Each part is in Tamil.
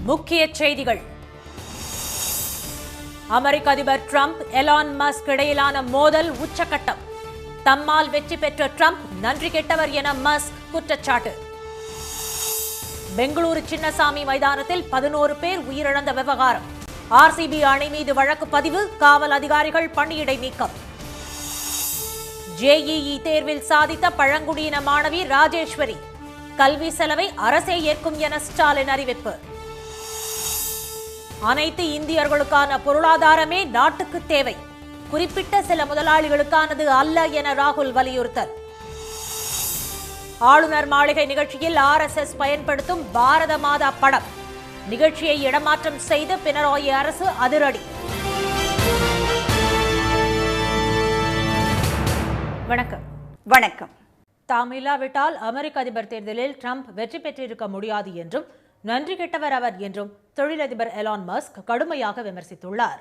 முக்கிய செய்திகள். அமெரிக்க அதிபர் டிரம்ப், எலான் மஸ்க் இடையிலான மோதல் உச்சகட்டம். தம்மால் வெற்றி பெற்ற டிரம்ப் நன்றி கெட்டவர் என மஸ்க் குற்றச்சாட்டு. பெங்களூரு சின்னசாமி மைதானத்தில் 11 பேர் உயிரிழந்த விவகாரம். ஆர்சிபி அணி மீது வழக்கு பதிவு, காவல் அதிகாரிகள் பணியிடை நீக்கம். ஜேஇஇ தேர்வில் சாதித்த பழங்குடியின மாணவி ராஜேஸ்வரி, கல்வி செலவை அரசே ஏற்கும் என ஸ்டாலின் அறிவிப்பு. அனைத்து இந்தியர்களுக்கான பொருளாதாரமே நாட்டுக்கு தேவை, குறிப்பிட்ட சில முதலாளிகளுக்கானது அல்ல என ராகுல் வலியுறுத்தல். ஆளுநர் மாளிகை நிகழ்ச்சியில் RSS பயன்படுத்தும் பாரத மாதா படம், நிகழ்ச்சியை இடமாற்றம் செய்த பினராயி அரசு அதிரடி. வணக்கம். வணக்கம். தாம் இல்லாவிட்டால் அமெரிக்க அதிபர் தேர்தலில் ட்ரம்ப் வெற்றி பெற்றிருக்க முடியாது என்றும், நன்றி கெட்டவர் அவர் என்றும் தொழிலதிபர் எலான் மஸ்க் கடுமையாக விமர்சித்துள்ளார்.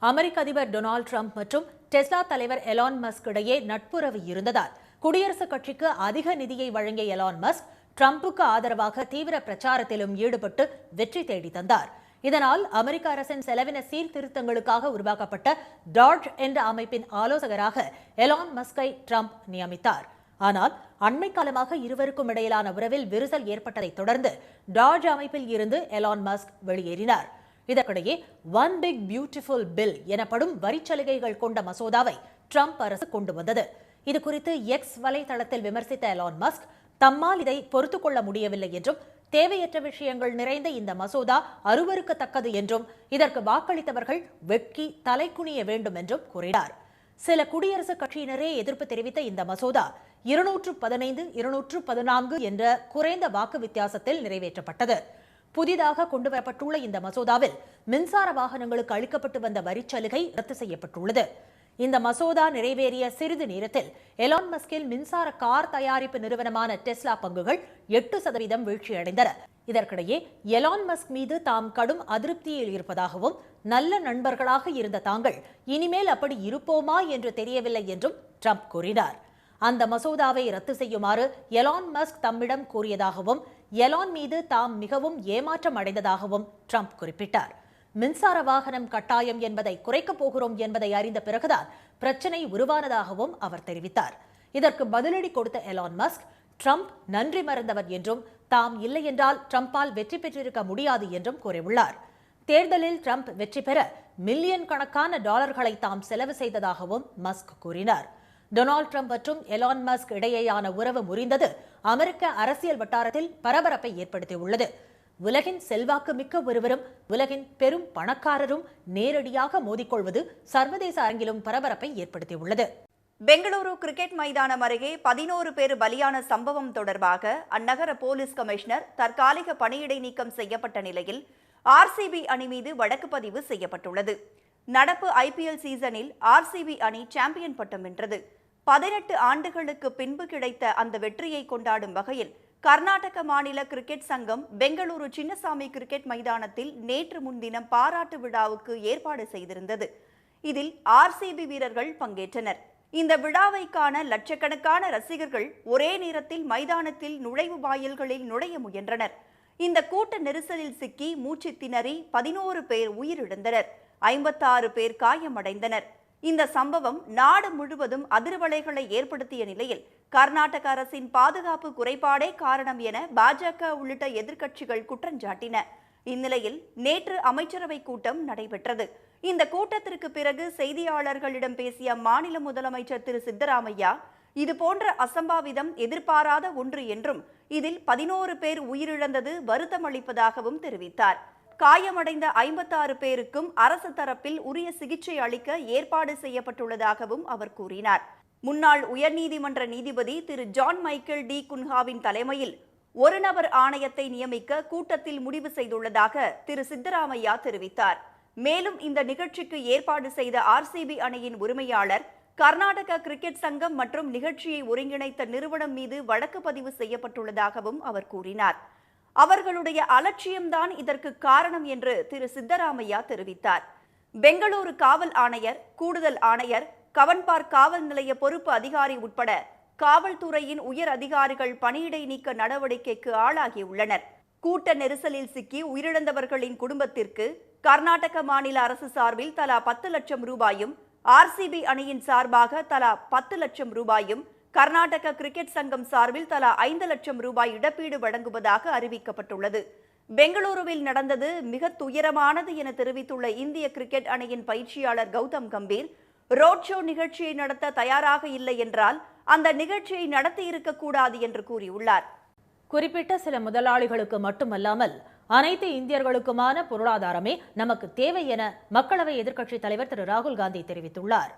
அமெரிக்க அதிபர் டொனால்டு ட்ரம்ப் மற்றும் டெஸ்லா தலைவர் எலான் மஸ்க் இடையே நட்புறவு இருந்ததால் குடியரசுக் கட்சிக்கு அதிக நிதியை வழங்கிய எலான் மஸ்க் ட்ரம்புக்கு ஆதரவாக தீவிர பிரச்சாரத்திலும் ஈடுபட்டு வெற்றி தேடி தந்தார். இதனால் அமெரிக்க அரசின் செலவின சீர்திருத்தங்களுக்காக உருவாக்கப்பட்ட டாட்ஜ் என்ற அமைப்பின் ஆலோசகராக எலான் மஸ்கை ட்ரம்ப் நியமித்தார். ஆனால் அண்மை காலமாக இருவருக்கும் இடையிலான உறவில் விரிசல் ஏற்பட்டதை தொடர்ந்து டாட்ஜ் அமைப்பில் இருந்து எலான் மஸ்க் வெளியேறினார். இதற்கிடையே ஒன் பிக் பியூட்டிஃபுல் பில் எனப்படும் வரிச்சலுகைகள் கொண்ட மசோதாவை ட்ரம்ப் அரசு கொண்டு வந்தது. இது குறித்து எக்ஸ் வலைதளத்தில் விமர்சித்த எலான் மஸ்க், தம்மால் இதை பொறுத்துக் கொள்ள முடியவில்லை என்றும், தேவையற்ற விஷயங்கள் நிறைந்த இந்த மசோதா அருவருக்கத்தக்கது என்றும், இதற்கு வாக்களித்தவர்கள் வெட்கி தலைக்குனிய வேண்டும் என்றும் கூறினார். சில குடியரசுக் கட்சியினரே எதிர்ப்பு தெரிவித்த இந்த மசோதா 215, 214 என்ற குறைந்த வாக்கு வித்தியாசத்தில் நிறைவேற்றப்பட்டது. புதிதாக கொண்டுவரப்பட்டுள்ள இந்த மசோதாவில் மின்சார வாகனங்களுக்கு அளிக்கப்பட்டு வந்த வரிச்சலுகை ரத்து செய்யப்பட்டுள்ளது. இந்த மசோதா நிறைவேறிய சிறிது நேரத்தில் எலான் மஸ்கில் மின்சார கார் தயாரிப்பு நிறுவனமான டெஸ்லா பங்குகள் 8% வீழ்ச்சியடைந்தன. இதற்கிடையே எலான் மஸ்க் மீது தாம் கடும் அதிருப்தியில் இருப்பதாகவும், நல்ல நண்பர்களாக இருந்த தாங்கள் இனிமேல் அப்படி இருப்போமா என்று தெரியவில்லை என்றும் ட்ரம்ப் கூறினார். அந்த மசோதாவை ரத்து செய்யுமாறு எலான் மஸ்க் தம்மிடம் கூறியதாகவும், எலான் மீது தாம் மிகவும் ஏமாற்றம் அடைந்ததாகவும் ட்ரம்ப் குறிப்பிட்டார். மின்சார வாகனம் கட்டாயம் என்பதை குறைக்கப் போகிறோம் என்பதை அறிந்த பிறகுதான் பிரச்சனை உருவானதாகவும் அவர் தெரிவித்தார். இதற்கு பதிலடி கொடுத்த எலான் மஸ்க், ட்ரம்ப் நன்றி மறந்தவர் என்றும், தாம் இல்லை என்றால் ட்ரம்பால் வெற்றி பெற்றிருக்க முடியாது என்றும் கூறியுள்ளார். தேர்தலில் ட்ரம்ப் வெற்றி பெற மில்லியன் கணக்கான டாலர்களை தாம் செலவு செய்ததாகவும் மஸ்க் கூறினார். டொனால்டு ட்ரம்ப் மற்றும் எலான் மஸ்க் இடையேயான உறவு முறிந்தது அமெரிக்க அரசியல் வட்டாரத்தில் பரபரப்பை ஏற்படுத்தியுள்ளது. உலகின் செல்வாக்கு மிக்க ஒருவரும் உலகின் பெரும் பணக்காரரும் நேரடியாக மோதிக்கொள்வது சர்வதேச அரங்கிலும் பரபரப்பை ஏற்படுத்தியுள்ளது. பெங்களூரு கிரிக்கெட் மைதானம் அருகே 11 பேர் பலியான சம்பவம் தொடர்பாக அந்நகர போலீஸ் கமிஷனர் தற்காலிக பணியிடை நீக்கம் செய்யப்பட்ட நிலையில் ஆர்சிபி அணி மீது வழக்கு பதிவு செய்யப்பட்டுள்ளது. நடப்பு IPL சீசனில் ஆர்சிபி அணி சாம்பியன் பட்டம் வென்றது. 18 ஆண்டுகளுக்கு பின்பு கிடைத்த அந்த வெற்றியை கொண்டாடும் வகையில் கர்நாடக மாநில கிரிக்கெட் சங்கம் பெங்களூரு சின்னசாமி கிரிக்கெட் மைதானத்தில் நேற்று முன்தினம் பாராட்டு விழாவுக்கு ஏற்பாடு செய்திருந்தது. இதில் ஆர்சிபி வீரர்கள் பங்கேற்றனர். இந்த விழாவை காண லட்சக்கணக்கான ரசிகர்கள் ஒரே நேரத்தில் மைதானத்தில் நுழைவு வாயில்களில் நுழைய முயன்றனர். இந்த கூட்ட நெரிசலில் சிக்கி மூச்சு திணறி 11 பேர் உயிரிழந்தனர், 56 பேர் காயமடைந்தனர். இந்த சம்பவம் நாடு முழுவதும் அதிர்வலைகளை ஏற்படுத்திய நிலையில் கர்நாடக அரசின் பாதுகாப்பு குறைபாடே காரணம் என பாஜக உள்ளிட்ட எதிர்க்கட்சிகள் குற்றஞ்சாட்டின. இந்நிலையில் நேற்று அமைச்சரவை கூட்டம் நடைபெற்றது. இந்த கூட்டத்திற்கு பிறகு செய்தியாளர்களிடம் பேசிய மாநில முதலமைச்சர் திரு சித்தராமையா, இதுபோன்ற அசம்பாவிதம் எதிர்பாராத ஒன்று என்றும், இதில் 11 பேர் உயிரிழந்தது வருத்தமளிப்பதாகவும் தெரிவித்தார். காயமடைந்த 56 பேருக்கும் அரசு தரப்பில் உரிய சிகிச்சை அளிக்க ஏற்பாடு செய்யப்பட்டுள்ளதாகவும் அவர் கூறினார். முன்னாள் உயர்நீதிமன்ற நீதிபதி திரு ஜான் மைக்கேல் டி குன்ஹாவின் தலைமையில் ஒரு நபர் ஆணையத்தை நியமிக்க கூட்டத்தில் முடிவு செய்துள்ளதாக திரு சித்தராமையா தெரிவித்தார். மேலும் இந்த நிகழ்ச்சிக்கு ஏற்பாடு செய்த ஆர்சிபி அணியின் உரிமையாளர், கர்நாடக கிரிக்கெட் சங்கம் மற்றும் நிகழ்ச்சியை ஒருங்கிணைத்த நிறுவனம் மீது வழக்கு பதிவு செய்யப்பட்டுள்ளதாகவும் அவர் கூறினார். அவர்களுடைய அலட்சியம்தான் இதற்கு காரணம் என்று திரு சித்தராமையா தெரிவித்தார். பெங்களூரு காவல் ஆணையர், கூடுதல் ஆணையர், கவன்பார்க் காவல் நிலைய பொறுப்பு அதிகாரி உட்பட காவல்துறையின் உயர் அதிகாரிகள் பணியிடை நீக்க நடவடிக்கைக்கு ஆளாகியுள்ளனர். கூட்ட நெரிசலில் சிக்கி உயிரிழந்தவர்களின் குடும்பத்திற்கு கர்நாடக மாநில அரசு சார்பில் தலா 10 லட்சம் ரூபாயும், ஆர்சிபி அணியின் சார்பாக தலா 10 லட்சம் ரூபாயும், கர்நாடக கிரிக்கெட் சங்கம் சார்பில் தலா 5 லட்சம் ரூபாய் இழப்பீடு வழங்குவதாக அறிவிக்கப்பட்டுள்ளது. பெங்களூருவில் நடந்தது மிக துயரமானது என தெரிவித்துள்ள இந்திய கிரிக்கெட் அணியின் பயிற்சியாளர் கௌதம் கம்பீர், ரோட் ஷோ நிகழ்ச்சியை நடத்த தயாராக இல்லை என்றால் அந்த நிகழ்ச்சியை நடத்தி இருக்கக்கூடாது என்று கூறியுள்ளார். குறிப்பிட்ட சில முதலாளிகளுக்கு மட்டுமல்லாமல் அனைத்து இந்தியர்களுக்குமான பொருளாதாரமே நமக்கு தேவை என மக்களவை எதிர்க்கட்சித் தலைவர் திரு ராகுல் காந்தி தெரிவித்துள்ளார்.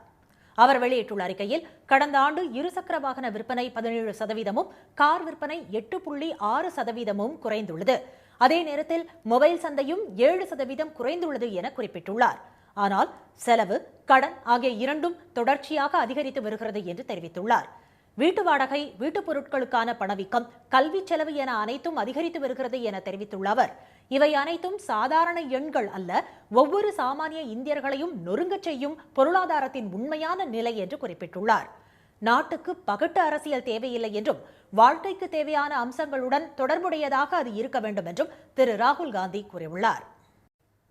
அவர் வெளியிட்டுள்ள அறிக்கையில், கடந்த ஆண்டு இருசக்கர வாகன விற்பனை 17%, கார் விற்பனை 8.6% குறைந்துள்ளது. அதே நேரத்தில் மொபைல் சந்தையும் 7% குறைந்துள்ளது என குறிப்பிட்டுள்ளார். ஆனால் செலவு, கடன் ஆகிய இரண்டும் தொடர்ச்சியாக அதிகரித்து வருகிறது என்று தெரிவித்துள்ளார். வீட்டு வாடகை, வீட்டுப் பொருட்களுக்கான பணவீக்கம், கல்வி செலவு என அனைத்தும் அதிகரித்து வருகிறது என தெரிவித்துள்ள அவர், இவை அனைத்தும் சாதாரண எண்கள் அல்ல, ஒவ்வொரு சாமானிய இந்தியர்களையும் நொறுங்கச் செய்யும் பொருளாதாரத்தின் உண்மையான நிலை என்று குறிப்பிட்டுள்ளார். நாட்டுக்கு பகட்டு அரசியல் தேவையில்லை என்றும், வாழ்க்கைக்கு தேவையான அம்சங்களுடன் தொடர்புடையதாக அது இருக்க வேண்டும் என்றும் திரு ராகுல் காந்தி கூறியுள்ளார்.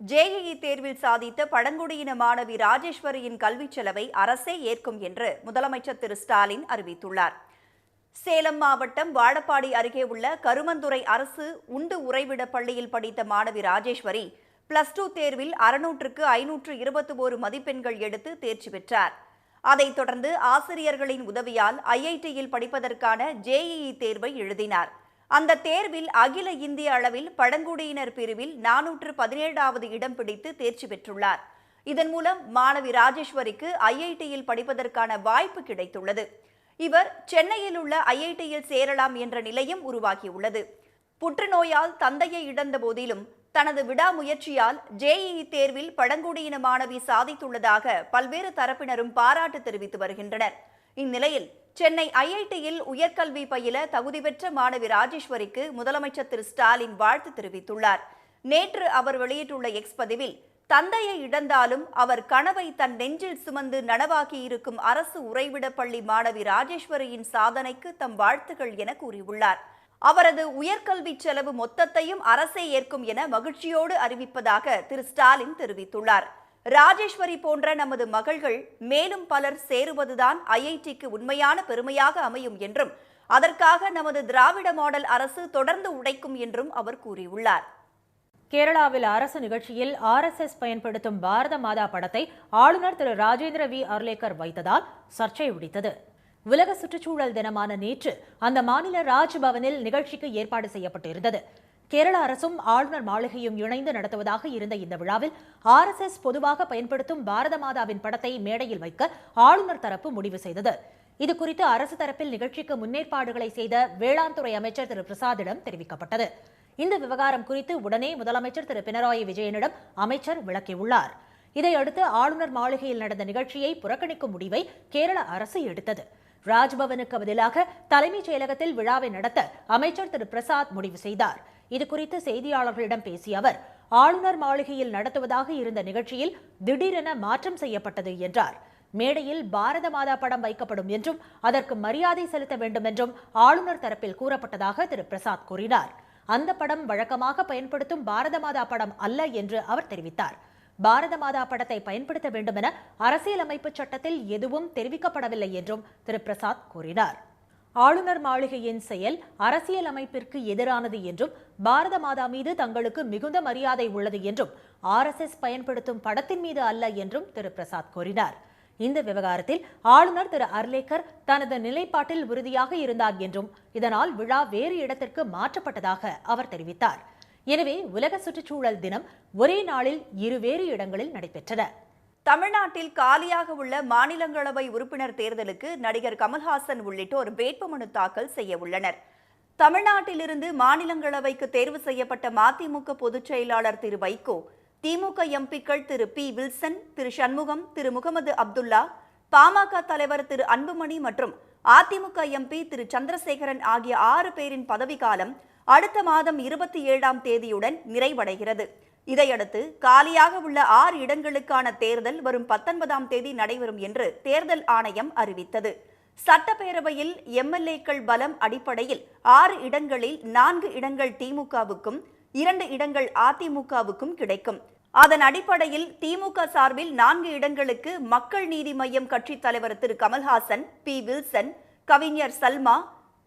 ஜேஇஇ தேர்வில் சாதித்த பழங்குடியின மாணவி ராஜேஸ்வரியின் கல்விச் செலவை அரசே ஏற்கும் என்று முதலமைச்சர் திரு ஸ்டாலின் அறிவித்துள்ளார். சேலம் மாவட்டம் வாழப்பாடி அருகே உள்ள கருமந்துறை அரசு உண்டு உறைவிட பள்ளியில் படித்த மாணவி ராஜேஸ்வரி +2 தேர்வில் 600க்கு 521 மதிப்பெண்கள் எடுத்து தேர்ச்சி பெற்றார். அதைத் தொடர்ந்து ஆசிரியர்களின் உதவியால் ஐஐடியில் படிப்பதற்கான ஜேஇஇ தேர்வை எழுதினார். அந்த தேர்வில் அகில இந்திய அளவில் பழங்குடியினர் பிரிவில் 417வது இடம் பிடித்து தேர்ச்சி பெற்றுள்ளார். இதன் மூலம் மாணவி ராஜேஸ்வரிக்கு ஐஐடியில் படிப்பதற்கான வாய்ப்பு கிடைத்துள்ளது. இவர் சென்னையில் உள்ள ஐஐடியில் சேரலாம் என்ற நிலையும் உருவாகியுள்ளது. புற்றுநோயால் தந்தையை இழந்த போதிலும் தனது விடாமுயற்சியால் ஜேஇஇ தேர்வில் பழங்குடியின மாணவி சாதித்துள்ளதாக பல்வேறு தரப்பினரும் பாராட்டு தெரிவித்து வருகின்றனர். இந்நிலையில் சென்னை ஐஐடியில் உயர்கல்வி பயில தகுதி பெற்ற மாணவி ராஜேஸ்வரிக்கு முதலமைச்சர் திரு ஸ்டாலின் வாழ்த்து தெரிவித்துள்ளார். நேற்று அவர் வெளியிட்டுள்ள எக்ஸ் பதிவில், தந்தையை இழந்தாலும் அவர் கனவை தன் நெஞ்சில் சுமந்து நனவாக்கி இருக்கும் அரசு உறைவிட பள்ளி மாணவி ராஜேஸ்வரியின் சாதனைக்கு தம் வாழ்த்துகள் என கூறியுள்ளார். அவரது உயர்கல்வி செலவு மொத்தத்தையும் அரசே ஏற்கும் என மகிழ்ச்சியோடு அறிவிப்பதாக திரு ஸ்டாலின் தெரிவித்துள்ளார். ராஜேஸ்வரி போன்ற நமது மகள்கள் மேலும் பலர் சேருவதுதான் ஐஐடிக்கு உண்மையான பெருமையாக அமையும் என்றும், அதற்காக நமது திராவிட மாடல் அரசு தொடர்ந்து உழைக்கும் என்றும் அவர் கூறியுள்ளார். கேரளாவில் அரசு நிகழ்ச்சியில் RSS பயன்படுத்தும் பாரத மாதா படத்தை ஆளுநர் திரு ராஜேந்திர வி அர்லேக்கர் வைத்ததால் சர்ச்சை வெடித்தது. உலக சுற்றுச்சூழல் தினமான நேற்று அந்த மாநில ராஜ்பவனில் நிகழ்ச்சிக்கு ஏற்பாடு செய்யப்பட்டிருந்தது. கேரள அரசும் ஆளுநர் மாளிகையும் இணைந்து நடத்துவதாக இருந்த இந்த விழாவில் RSS பொதுவாக பயன்படுத்தும் பாரத மாதாவின் படத்தை மேடையில் வைக்க ஆளுநர் தரப்பு முடிவு செய்தது. இதுகுறித்து அரசு தரப்பில் நிகழ்ச்சிக்கு முன்னேற்பாடுகளை செய்த வேளாண் துறை அமைச்சர் திரு பிரசாத்திடம் தெரிவிக்கப்பட்டது. இந்த விவகாரம் குறித்து உடனே முதலமைச்சர் திரு பினராயி விஜயனிடம் அமைச்சர் விளக்கியுள்ளார். இதையடுத்து ஆளுநர் மாளிகையில் நடந்த நிகழ்ச்சியை புறக்கணிக்கும் முடிவை கேரள அரசு எடுத்தது. ராஜ்பவனுக்கு பதிலாக தலைமைச் செயலகத்தில் விழாவை நடத்த அமைச்சர் திரு பிரசாத் முடிவு செய்தார். இதுகுறித்து செய்தியாளர்களிடம் பேசிய அவர், ஆளுநர் மாளிகையில் நடத்துவதாக இருந்த நிகழ்ச்சியில் திடீரென மாற்றம் செய்யப்பட்டது என்றார். மேடையில் பாரத மாதா படம் வைக்கப்படும் என்றும் அதற்கு மரியாதை செலுத்த வேண்டும் என்றும் ஆளுநர் தரப்பில் கூறப்பட்டதாக திரு பிரசாத் கூறினார். அந்த படம் வழக்கமாக பயன்படுத்தும் பாரத மாதா படம் அல்ல என்று அவர் தெரிவித்தார். பாரத மாதா படத்தை பயன்படுத்த வேண்டும் என அரசியலமைப்பு சட்டத்தில் எதுவும் தெரிவிக்கப்படவில்லை என்றும் திரு பிரசாத் கூறினார். ஆளுநர் மாளிகையின் செயல் அரசியல் அமைப்பிற்கு எதிரானது என்றும், பாரத மாதா மீது தங்களுக்கு மிகுந்த மரியாதை உள்ளது என்றும், RSS பயன்படுத்தும் படத்தின் மீது அல்ல என்றும் திரு பிரசாத் கூறினார். இந்த விவகாரத்தில் ஆளுநர் திரு அர்லேக்கர் தனது நிலைப்பாட்டில் உறுதியாக இருந்தார் என்றும், இதனால் விழா வேறு இடத்திற்கு மாற்றப்பட்டதாக அவர் தெரிவித்தார். எனவே உலக சுற்றுச்சூழல் தினம் ஒரே நாளில் இருவேறு இடங்களில் நடைபெற்றன. தமிழ்நாட்டில் காலியாக உள்ள மாநிலங்களவை உறுப்பினர் தேர்தலுக்கு நடிகர் கமல்ஹாசன் உள்ளிட்டோர் வேட்புமனு தாக்கல் செய்ய உள்ளனர். தமிழ்நாட்டிலிருந்து மாநிலங்களவைக்கு தேர்வு செய்யப்பட்ட மதிமுக பொதுச் செயலாளர் திரு வைகோ, திமுக எம்பிக்கள் திரு பி வில்சன், திரு சண்முகம், திரு முகமது அப்துல்லா, பாமக தலைவர் திரு அன்புமணி மற்றும் அதிமுக எம்பி திரு சந்திரசேகரன் ஆகிய 6 பேரின் பதவிக்காலம் அடுத்த மாதம் 27ஆம் தேதியுடன் நிறைவடைகிறது. இதையடுத்து காலியாக உள்ள 6 இடங்களுக்கான தேர்தல் வரும் 19ஆம் தேதி நடைபெறும் என்று தேர்தல் ஆணையம் அறிவித்தது. சட்டப்பேரவையில் எம்எல்ஏக்கள் பலம் அடிப்படையில் 6 இடங்களில் 4 இடங்கள் திமுகவுக்கும் 2 இடங்கள் அதிமுகவுக்கும் கிடைக்கும். அதன் அடிப்படையில் திமுக சார்பில் 4 இடங்களுக்கு மக்கள் நீதி மய்யம் கட்சித் தலைவர் திரு கமல்ஹாசன், பி. வில்சன், கவிஞர் சல்மா,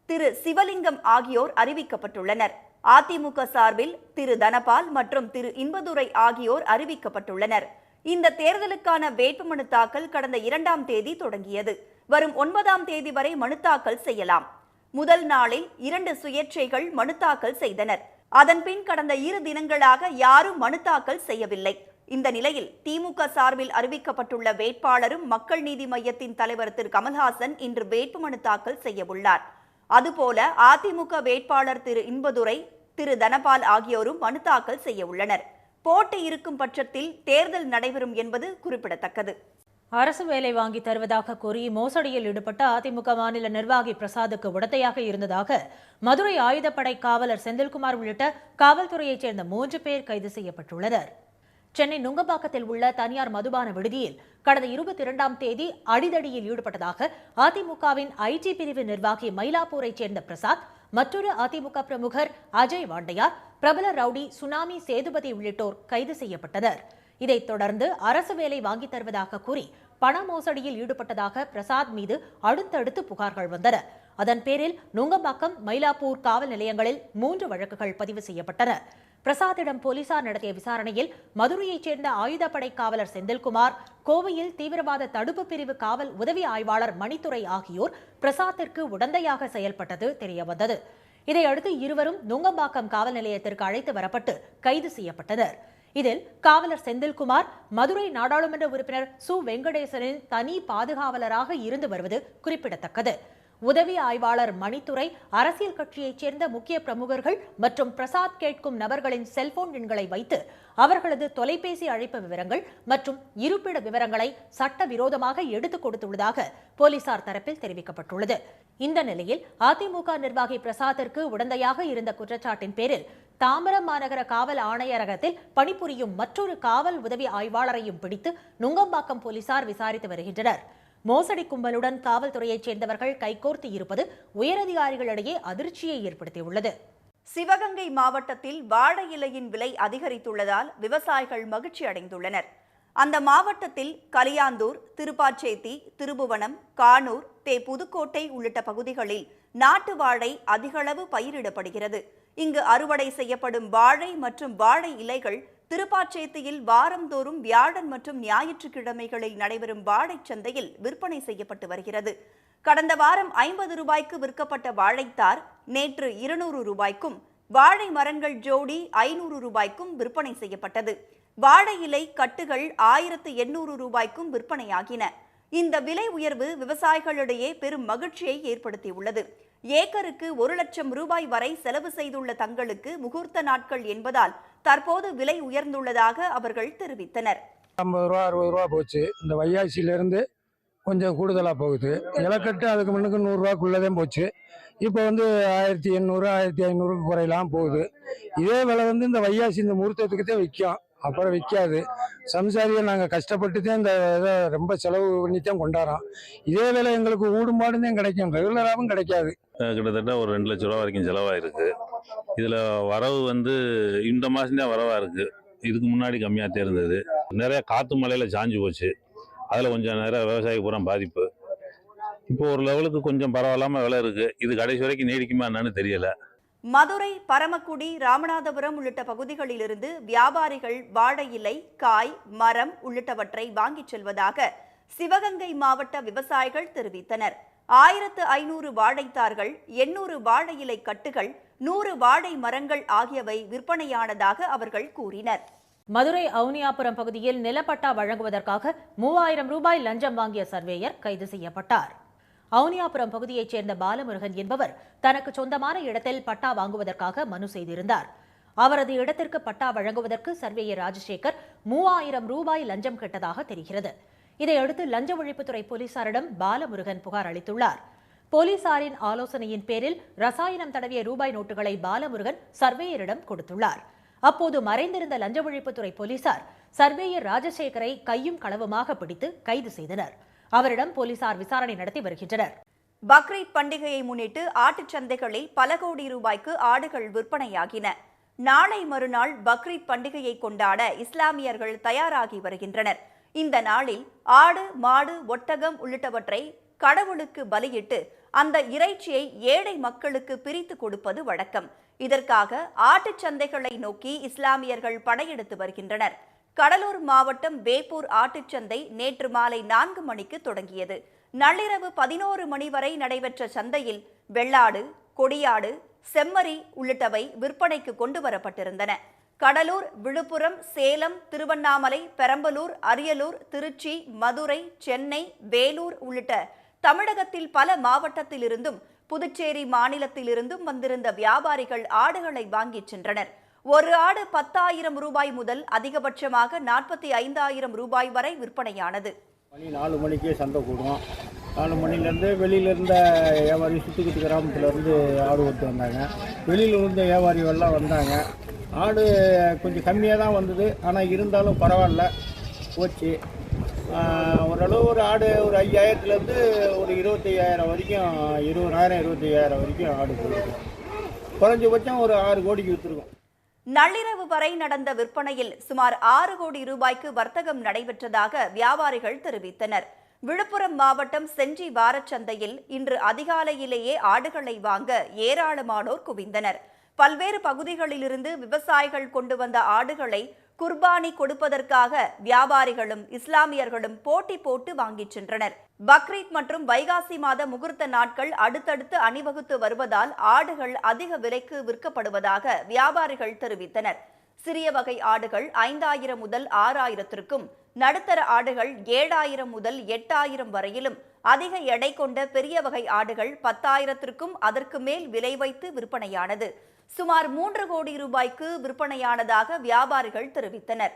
திரு சிவலிங்கம் ஆகியோர் அறிவிக்கப்பட்டுள்ளனர். அதிமுக சார்பில் திரு தனபால் மற்றும் திரு இன்பதுரை ஆகியோர் அறிவிக்கப்பட்டுள்ளனர். இந்த தேர்தலுக்கான வேட்புமனு தாக்கல் கடந்த 2ஆம் தேதி தொடங்கியது. வரும் 9ஆம் தேதி வரை மனு தாக்கல் செய்யலாம். முதல் நாளில் 2 சுயேட்சைகள் மனு தாக்கல் செய்தனர். அதன்பின் கடந்த 2 தினங்களாக யாரும் மனு தாக்கல் செய்யவில்லை. இந்த நிலையில் திமுக சார்பில் அறிவிக்கப்பட்டுள்ள வேட்பாளரும் மக்கள் நீதி மய்யத்தின் தலைவர் திரு கமல்ஹாசன் இன்று வேட்புமனு தாக்கல் செய்யவுள்ளார். அதுபோல அதிமுக வேட்பாளர் திரு இன்பதுரை, திரு தனபால் ஆகியோரும் மனு தாக்கல் செய்ய உள்ளனர். போட்டி இருக்கும் பட்சத்தில் தேர்தல் நடைபெறும் என்பது குறிப்பிடத்தக்கது. அரசு வேலை வாங்கி தருவதாக கூறி மோசடியில் ஈடுபட்ட அதிமுக மாநில நிர்வாகி பிரசாத்துக்கு உடந்தையாக இருந்ததாக மதுரை ஆயுதப்படை காவலர் செந்தில்குமார் உள்ளிட்ட காவல்துறையைச் சேர்ந்த 3 பேர் கைது செய்யப்பட்டுள்ளனர். சென்னை நுங்கம்பாக்கத்தில் உள்ள தனியார் மதுபான விடுதியில் கடந்த 22ஆம் தேதி அடிதடியில் ஈடுபட்டதாக அதிமுகவின் ஐடி பிரிவு நிர்வாகி மயிலாப்பூரைச் சேர்ந்த பிரசாத், மற்றொரு அதிமுக பிரமுகர் அஜய் வாண்டையார், பிரபல ரவுடி சுனாமி சேதுபதி உள்ளிட்டோர் கைது செய்யப்பட்டனர். இதைத் தொடர்ந்து அரசு வேலை வாங்கித் தருவதாக கூறி பண மோசடியில் ஈடுபட்டதாக பிரசாத் மீது அடுத்தடுத்து புகார்கள் வந்தன. அதன் பேரில் நுங்கம்பாக்கம், மயிலாப்பூர் காவல் நிலையங்களில் 3 வழக்குகள் பதிவு பிரசாத்திடம் பிரசாத்திடம் போலீசார் நடத்திய விசாரணையில் மதுரையைச் சேர்ந்த ஆயுதப்படை காவலர் செந்தில்குமார், கோவையில் தீவிரவாத தடுப்பு பிரிவு காவல் உதவி ஆய்வாளர் மணித்துரை ஆகியோர் பிரசாத்திற்கு உடந்தையாக செயல்பட்டது தெரியவந்தது. இதையடுத்து இருவரும் நுங்கம்பாக்கம் காவல் நிலையத்திற்கு அழைத்து வரப்பட்டு கைது செய்யப்பட்டனர். இதில் காவலர் செந்தில்குமார் மதுரை நாடாளுமன்ற உறுப்பினர் சு. வெங்கடேசனின் தனி பாதுகாவலராக இருந்து வருவது குறிப்பிடத்தக்கது. உதவி ஆய்வாளர் மணித்துரை அரசியல் கட்சியைச் சேர்ந்த முக்கிய பிரமுகர்கள் மற்றும் பிரசாத் கேட்கும் நபர்களின் செல்போன் எண்களை வைத்து அவர்களது தொலைபேசி அழைப்பு விவரங்கள் மற்றும் இருப்பிட விவரங்களை சட்டவிரோதமாக எடுத்துக் கொடுத்துள்ளதாக போலீசார் தரப்பில் தெரிவிக்கப்பட்டுள்ளது. இந்த நிலையில் அதிமுக நிர்வாகி பிரசாத்திற்கு உடந்தையாக இருந்த குற்றச்சாட்டின் பேரில் தாம்பரம் மாநகர காவல் ஆணையரகத்தில் பணிபுரியும் மற்றொரு காவல் உதவி ஆய்வாளரையும் பிடித்து நுங்கம்பாக்கம் போலீசார் விசாரித்து வருகின்றனர். மோசடி கும்பலுடன் காவல்துறையைச் சேர்ந்தவர்கள் கைகோர்த்து இருப்பது உயரதிகாரிகளிடையே அதிர்ச்சியை ஏற்படுத்தியுள்ளது. சிவகங்கை மாவட்டத்தில் வாழை இலையின் விலை அதிகரித்துள்ளதால் விவசாயிகள் மகிழ்ச்சி அடைந்துள்ளனர். அந்த மாவட்டத்தில் கலியாந்தூர், திருப்பாச்சேத்தி, திருபுவனம், கானூர், புதுக்கோட்டை உள்ளிட்ட பகுதிகளில் நாட்டு வாழை அதிகளவு பயிரிடப்படுகிறது. இங்கு அறுவடை செய்யப்படும் வாழை மற்றும் வாழை இலைகள் திருப்பாச்சேத்தியில் வாரந்தோறும் வியாழன் மற்றும் ஞாயிற்றுக்கிழமைகளில் நடைபெறும் வாழை சந்தையில் விற்பனை செய்யப்பட்டு வருகிறது. கடந்த வாரம் 50 ரூபாய்க்கு விற்கப்பட்ட வாழைத்தார் நேற்று 200 ரூபாய்க்கும், வாழை மரங்கள் ஜோடி 500 ரூபாய்க்கும் விற்பனை செய்யப்பட்டது. வாழை இலை கட்டுகள் 1800 ரூபாய்க்கும் விற்பனையாகின. இந்த விலை உயர்வு விவசாயிகளிடையே பெரும் மகிழ்ச்சியை ஏற்படுத்தியுள்ளது. ஏக்கருக்கு 1 லட்சம் ரூபாய் வரை செலவு செய்துள்ள தங்களுக்கு முகூர்த்த நாட்கள் என்பதால் தற்போது விலை உயர்ந்துள்ளதாக அவர்கள் தெரிவித்தனர். 50 ரூபா 60 ரூபா போச்சு. இந்த வையாசியிலிருந்து கொஞ்சம் கூடுதலாக போகுது. இலக்கட்டு அதுக்கு முன்னுக்கு 100 ரூபாக்குள்ளதான் போச்சு. இப்போ 1800 1500 குறையலாம் போகுது. இதே விலை இந்த வையாசி இந்த முகூர்த்தத்துக்கு தான் விற்கும், அப்புறம் விற்காது. சம்சாரியை நாங்கள் கஷ்டப்பட்டு தான் இந்த இதை ரொம்ப செலவு பண்ணி தான் கொண்டாடுறோம். இதே விலை எங்களுக்கு ஊடுமாடும் தான் கிடைக்கும், ரெகுலராகவும் கிடைக்காது. கிட்டத்தட்ட ஒரு 2 லட்ச ரூபா வரைக்கும் செலவாயிருக்கு. இதில் வரவு இந்த மாதம் தான் வரவாக இருக்குது. இதுக்கு முன்னாடி கம்மியாக தான் இருந்தது. நிறைய காற்று மழையில் சாஞ்சு போச்சு. அதில் கொஞ்சம் நிறைய விவசாயிக்கு பூரா பாதிப்பு. இப்போ ஒரு லெவலுக்கு கொஞ்சம் பரவாயில்லாமல் விலை இருக்குது. இது கடைசி வரைக்கும் நீடிக்குமா என்னன்னு தெரியல. மதுரை, பரமக்குடி, ராமநாதபுரம் உள்ளிட்ட பகுதிகளிலிருந்து வியாபாரிகள் வாழை இலை, காய், மரம் உள்ளிட்டவற்றை வாங்கிச் செல்வதாக சிவகங்கை மாவட்ட விவசாயிகள் தெரிவித்தனர். 1500 வாழைத்தார்கள், 800 வாழை இலை கட்டுகள், 100 வாழை மரங்கள் ஆகியவை விற்பனையானதாக அவர்கள் கூறினர். மதுரை அவுனியாபுரம் பகுதியில் நிலப்பட்டா வழங்குவதற்காக 3000 ரூபாய் லஞ்சம் வாங்கிய சர்வேயர் கைது செய்யப்பட்டார். அவுனியாபுரம் பகுதியைச் சேர்ந்த பாலமுருகன் என்பவர் தனக்கு சொந்தமான இடத்தில் பட்டா வாங்குவதற்காக மனு செய்திருந்தார். அவரது இடத்திற்கு பட்டா வழங்குவதற்கு சர்வேயர் ராஜசேகர் 3000 ரூபாய் லஞ்சம் கேட்டதாக தெரிகிறது. இதையடுத்து லஞ்ச ஒழிப்புத்துறை போலீசாரிடம் பாலமுருகன் புகார் அளித்துள்ளார். போலீசாரின் ஆலோசனையின் பேரில் ரசாயனம் தடவிய ரூபாய் நோட்டுகளை பாலமுருகன் சர்வேயரிடம் கொடுத்துள்ளார். அப்போது மறைந்திருந்த லஞ்ச ஒழிப்புத்துறை போலீசார் சர்வேயர் ராஜசேகரை கையும் களவுமாக பிடித்து கைது செய்தனர். அவரிடம் போலீசார் விசாரணை நடத்தி வருகின்றனர். பக்ரீத் பண்டிகையை முன்னிட்டு ஆட்டுச் சந்தைகளில் பல கோடி ரூபாய்க்கு ஆடுகள் விற்பனையாகின. நாளை மறுநாள் பக்ரீத் பண்டிகையை கொண்டாட இஸ்லாமியர்கள் தயாராகி வருகின்றனர். இந்த நாளில் ஆடு, மாடு, ஒட்டகம் உள்ளிட்டவற்றை கடவுளுக்கு பலியிட்டு அந்த இறைச்சியை ஏழை மக்களுக்கு பிரித்து கொடுப்பது வழக்கம். இதற்காக ஆட்டுச் சந்தைகளை நோக்கி இஸ்லாமியர்கள் படையெடுத்து வருகின்றனர். கடலூர் மாவட்டம் வேப்பூர் ஆட்டுச்சந்தை நேற்று மாலை 4 மணிக்கு தொடங்கியது. நள்ளிரவு 11 மணி வரை நடைபெற்ற சந்தையில் வெள்ளாடு, கொடியாடு, செம்மறி உள்ளிட்டவை விற்பனைக்கு கொண்டு வரப்பட்டிருந்தன. கடலூர், விழுப்புரம், சேலம், திருவண்ணாமலை, பெரம்பலூர், அரியலூர், திருச்சி, மதுரை, சென்னை, வேலூர் உள்ளிட்ட தமிழகத்தில் பல மாவட்டத்திலிருந்தும் புதுச்சேரி மாநிலத்திலிருந்தும் வந்திருந்த வியாபாரிகள் ஆடுகளை வாங்கிச் சென்றனர். ஒரு ஆடு 10,000 ரூபாய் முதல் அதிகபட்சமாக 45,000 ரூபாய் வரை விற்பனையானது. 4 மணிக்கே சந்தை கூடும். 4 மணிலேருந்து வெளியில் இருந்த வியாபாரி சுற்றுக்கிட்டு கிராமத்துலேருந்து ஆடு ஓட்டு வந்தாங்க. வெளியில் இருந்த வியாபாரிகள்லாம் வந்தாங்க. ஆடு கொஞ்சம் கம்மியாக தான் வந்தது. ஆனால் இருந்தாலும் பரவாயில்ல, போச்சு. ஓரளவு ஒரு ஆடு ஒரு 5,000லேருந்து ஒரு 25,000 வரைக்கும், 20,000 25,000 வரைக்கும் ஆடு போயிருக்கும். குறைஞ்சபட்சம் ஒரு 6 கோடிக்கு விற்றுருக்கும். நள்ளிரவு வரை நடந்த விற்பனையில் சுமார் 6 கோடி ரூபாய்க்கு வர்த்தகம் நடைபெற்றதாக வியாபாரிகள் தெரிவித்தனர். விழுப்புரம் மாவட்டம் செஞ்சி வாரச்சந்தையில் இன்று அதிகாலையிலேயே ஆடுகளை வாங்க ஏராளமானோர் குவிந்தனர். பல்வேறு பகுதிகளிலிருந்து விவசாயிகள் கொண்டு வந்த ஆடுகளை குர்பானி கொடுப்பதற்காக வியாபாரிகளும் இஸ்லாமியர்களும் போட்டி போட்டு வாங்கிச் சென்றனர். பக்ரீத் மற்றும் வைகாசி மாத முகூர்த்த நாட்கள் அடுத்தடுத்து அணிவகுத்து வருவதால் ஆடுகள் அதிக விலைக்கு விற்கப்படுவதாக வியாபாரிகள் தெரிவித்தனர். சிறிய வகை ஆடுகள் 5,000 முதல் 6,000த்திற்கும், நடுத்தர ஆடுகள் 7,000 முதல் 8,000 வரையிலும், அதிக எடை கொண்ட பெரிய வகை ஆடுகள் 10,000த்திற்கும் அதற்கு மேல் விலை வைத்து விற்பனையானது. சுமார் 3 கோடி ரூபாய்க்கு விற்பனையானதாக வியாபாரிகள் தெரிவித்தனர்.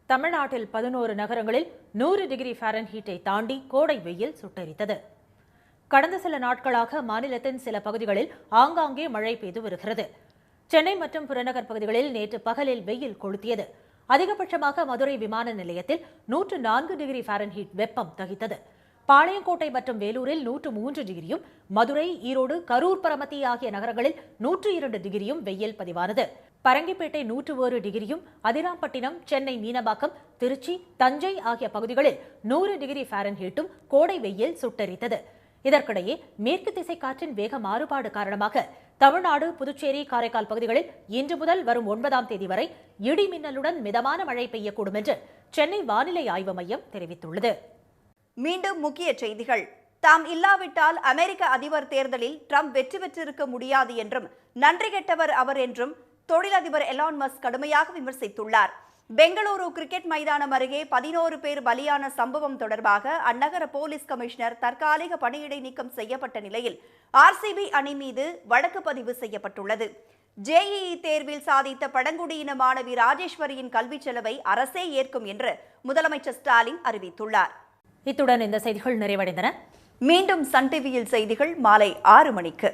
தமிழ்நாட்டில் 11 நகரங்களில் 100 டிகிரி ஃபாரன்ஹீட்டை தாண்டி கோடை வெயில் சுட்டெரித்தது. கடந்த சில நாட்களாக மாநிலத்தின் சில பகுதிகளில் ஆங்காங்கே மழை பெய்து வருகிறது. சென்னை மற்றும் புறநகர் பகுதிகளில் நேற்று பகலில் வெயில் கொளுத்தியது. அதிகபட்சமாக மதுரை விமான நிலையத்தில் 104 டிகிரி ஃபாரன்ஹீட் வெப்பம் தகித்தது. பாளையங்கோட்டை மற்றும் வேலூரில் 103 டிகிரியும், மதுரை, ஈரோடு, கரூர், பரமத்தி ஆகிய நகரங்களில் 102 டிகிரியும் வெயில் பதிவானது. பரங்கிப்பேட்டை 101 டிகிரியும், அதிராம்பட்டினம், சென்னை மீனம்பாக்கம், திருச்சி, தஞ்சை ஆகிய பகுதிகளில் 100 டிகிரி ஃபாரன்ஹீட்டும் கோடை வெயில் சுட்டெரித்தது. இதற்கிடையே மேற்கு திசை காற்றின் வேக மாறுபாடு காரணமாக தமிழ்நாடு, புதுச்சேரி, காரைக்கால் பகுதிகளில் இன்று முதல் வரும் 9ஆம் தேதி வரை இடி மின்னலுடன் மிதமான மழை பெய்யக்கூடும் என்று சென்னை வானிலை ஆய்வு மையம் தெரிவித்துள்ளது. மீண்டும் முக்கிய செய்திகள். தாம் இல்லாவிட்டால் அமெரிக்க அதிபர் தேர்தலில் ட்ரம்ப் வெற்றி பெற்றிருக்க முடியாது என்றும் நன்றி கெட்டவர் அவர் என்றும் தொழிலதிபர் எலான் மஸ்க் கடுமையாக விமர்சித்துள்ளார். பெங்களூரு கிரிக்கெட் மைதானம் அருகே 11 பேர் பலியான சம்பவம் தொடர்பாக அந்நகர போலீஸ் கமிஷனர் தற்காலிக பணியிடை நீக்கம் செய்யப்பட்ட நிலையில் RCB அணி மீது வழக்கு பதிவு செய்யப்பட்டுள்ளது. JEE தேர்வில் சாதித்த பழங்குடியின மாணவி ராஜேஸ்வரியின் கல்வி செலவை அரசே ஏற்கும் என்று முதலமைச்சர் ஸ்டாலின் அறிவித்துள்ளார். இத்துடன் இந்த செய்திகள் நிறைவடைந்தன. மீண்டும் சன் டிவியில் செய்திகள் மாலை 6 மணிக்கு.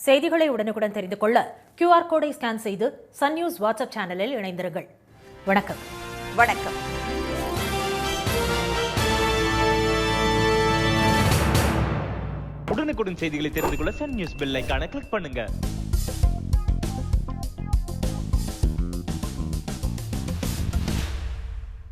செய்திகளை உடனுக்குடன் தெரிந்து கொள்ள QR கோடை ஸ்கேன் செய்து சன் நியூஸ் வாட்ஸ்அப் சேனலில் இணைந்திருங்கள். வணக்கம். வணக்கம். உடனுக்குடன் செய்திகளை தெரிந்து கொள்ள சன் நியூஸ் பெல் ஐகானை கிளிக் பண்ணுங்க.